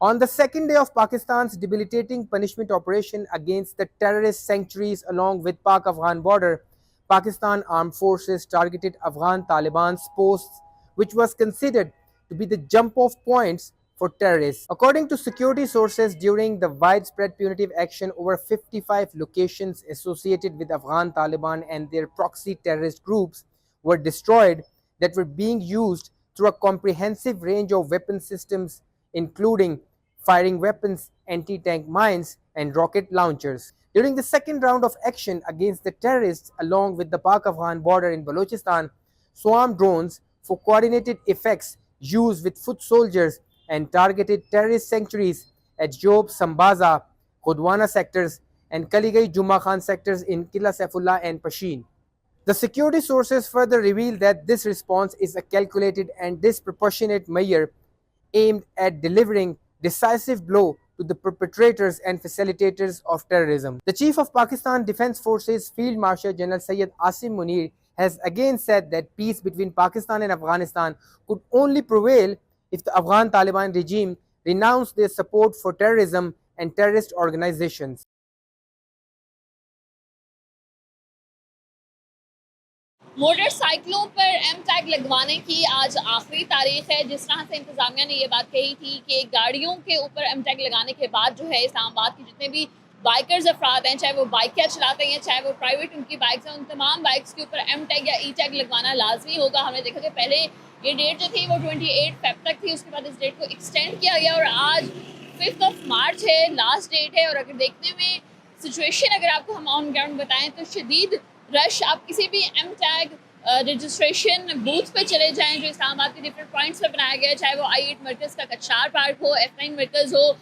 On the second day of Pakistan's debilitating punishment operation against the terrorist sanctuaries along with Pak-Afghan border, Pakistan Armed Forces targeted Afghan Taliban's posts, which was considered to be the jump-off points for terrorists. According to security sources, during the widespread punitive action, over 55 locations associated with Afghan Taliban and their proxy terrorist groups were destroyed that were being used through a comprehensive range of weapon systems, including firing weapons, anti-tank mines, and rocket launchers. During the second round of action against the terrorists along with the Pak-Afghan border in Balochistan, swarm drones for coordinated effects used with foot soldiers and targeted terrorist sanctuaries at Job, Sambaza, Khudwana sectors and Kaligai Juma Khan sectors in Kila Saifullah and Pashin. The security sources further revealed that this response is a calculated and disproportionate measure aimed at delivering decisive blow to the perpetrators and facilitators of terrorism. The Chief of Pakistan Defence Forces Field Marshal General Syed Asim Munir has again said that peace between Pakistan and Afghanistan could only prevail if the Afghan Taliban regime renounced their support for terrorism and terrorist organizations. मोटरसाइकिलों पर M tag लगवाने की आज आखिरी तारीख है। जिस तरह से इंतजामिया ने ये बात कही थी कि गाड़ियों के ऊपर एम टैग लगाने के बाद जो है इस्लामाबाद के जितने भी बाइकर्स अफराद हैं, चाहे वो बाइकें चलाते हैं चाहे वो प्राइवेट उनकी बाइक्स हैं, उन तमाम बाइक्स के ऊपर एम टैग या ई टैग लगवाना लाजमी होगा। हमने देखा कि पहले ये डेट जो थी वो 28 फेब तक थी, उसके बाद इस डेट को एक्सटेंड किया गया और आज 5 मार्च है, लास्ट डेट है। और अगर देखने में सिचुएशन अगर आपको हम ऑन ग्राउंड बताएं तो शदीद रश, आप किसी भी एम टैग रजिस्ट्रेशन बूथ पे चले जाएं जो इस्लामाबाद के डिफरेंट पॉइंट्स पे बनाया गया है, चाहे वो I8 मरकज़ का कच्चार पार्क हो, F9 मरकज़ हो,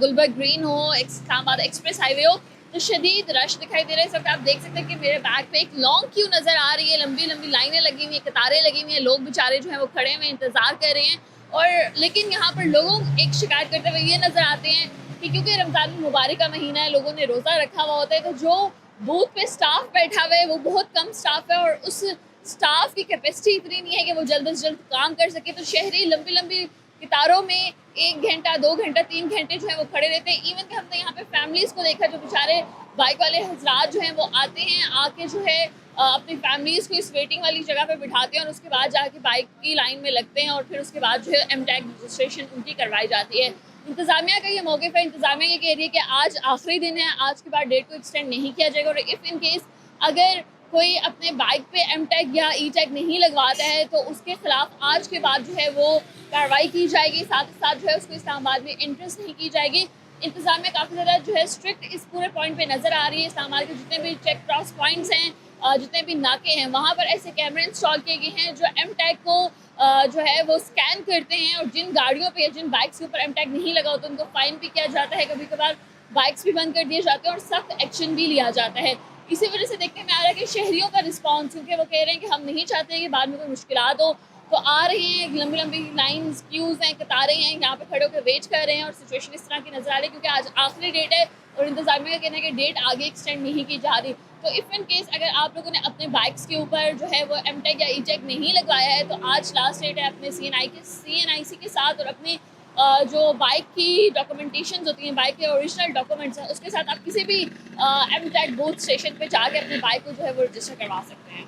गुलबर्ग ग्रीन हो, इस्लामाबाद एक्सप्रेस हाईवे हो, तो शदीद रश दिखाई दे रहा है। इस वक्त आप देख सकते हैं कि मेरे बैक पे एक लॉन्ग क्यू नज़र आ रही है, लंबी लंबी लाइनें लगी हुई हैं, कतारें लगी हुई हैं, लोग बेचारे जो हैं वो खड़े हुए इंतज़ार कर रहे हैं। और लेकिन यहाँ पर लोगों एक शिकायत करते हुए ये नज़र आते हैं कि क्योंकि रमज़ान मुबारक का महीना है, लोगों ने रोज़ा रखा हुआ होता है, तो जो बूथ पे स्टाफ बैठा हुआ है वो बहुत कम स्टाफ है और उस स्टाफ की कैपेसिटी इतनी नहीं है कि वो जल्द से जल्द काम कर सके। तो शहरी लंबी लंबी कतारों में 1 घंटा 2 घंटा 3 घंटे जो है वो खड़े रहते हैं। इवन कि हमने यहाँ पे फैमिलीज़ को देखा जो बेचारे बाइक वाले हजरात जो हैं वो आते हैं, आके जो है अपनी फैमिलीज़ को इस वेटिंग वाली जगह पे बिठाते हैं और उसके बाद जाके बाइक की लाइन में लगते हैं और फिर उसके बाद जो है एम टैग रजिस्ट्रेशन उनकी करवाई जाती है। इंतज़ामिया का ये मौके पर इंतज़ामिया ये कह रही है कि आज आखिरी दिन है, आज के बाद डेट को एक्सटेंड नहीं किया जाएगा और इफ़ इन केस अगर कोई अपने बाइक पे एम टैग या ई टैग नहीं लगवाता है तो उसके खिलाफ आज के बाद जो है वो कार्रवाई की जाएगी, साथ ही साथ जो है उसको इस्लामाबाद में इंट्रेस्ट नहीं की जाएगी। इंतज़ामिया काफ़ी ज़्यादा जो है स्ट्रिक्ट इस पूरे पॉइंट पे नज़र आ रही है। इस्लामाबाद के जितने भी चेक क्रॉस पॉइंट्स हैं, जितने भी नाके हैं, वहाँ पर ऐसे कैमरे इंस्टॉल किए गए हैं जो एम टैग को जो है वो स्कैन करते हैं और जिन गाड़ियों पे या जिन बाइक्स के ऊपर एम टैग नहीं लगा होता उनको फ़ाइन भी किया जाता है, कभी कभार बाइक्स भी बंद कर दिए जाते हैं और सख्त एक्शन भी लिया जाता है। इसी वजह से देखने में आ रहा है कि शहरियों का रिस्पॉन्स, क्योंकि वो कह रहे हैं कि हम नहीं चाहते कि बाद में कोई मुश्किलात हो, तो आ रहे हैं, लंबी लंबी लाइन्स क्यूज़ हैं, कतारें हैं, यहाँ पे खड़े होकर वेट कर रहे हैं और सिचुएशन इस तरह की नज़र आ रही है क्योंकि आज आखिरी डेट है और इंतज़ामिया का कहना है कि डेट आगे एक्सटेंड नहीं की जा रही। तो इफ़ इन केस अगर आप लोगों ने अपने बाइक्स के ऊपर जो है वो एम टैग या ई टैग नहीं लगवाया है तो आज लास्ट डेट है अपने CNIC के साथ और अपने जो बाइक की डॉक्यूमेंटेशन होती हैं, बाइक के ओरिजिनल डॉक्यूमेंट्स हैं, उसके साथ आप किसी भी एम टैग बूथ स्टेशन पे जाके अपने बाइक को जो है वो रजिस्टर करवा सकते हैं।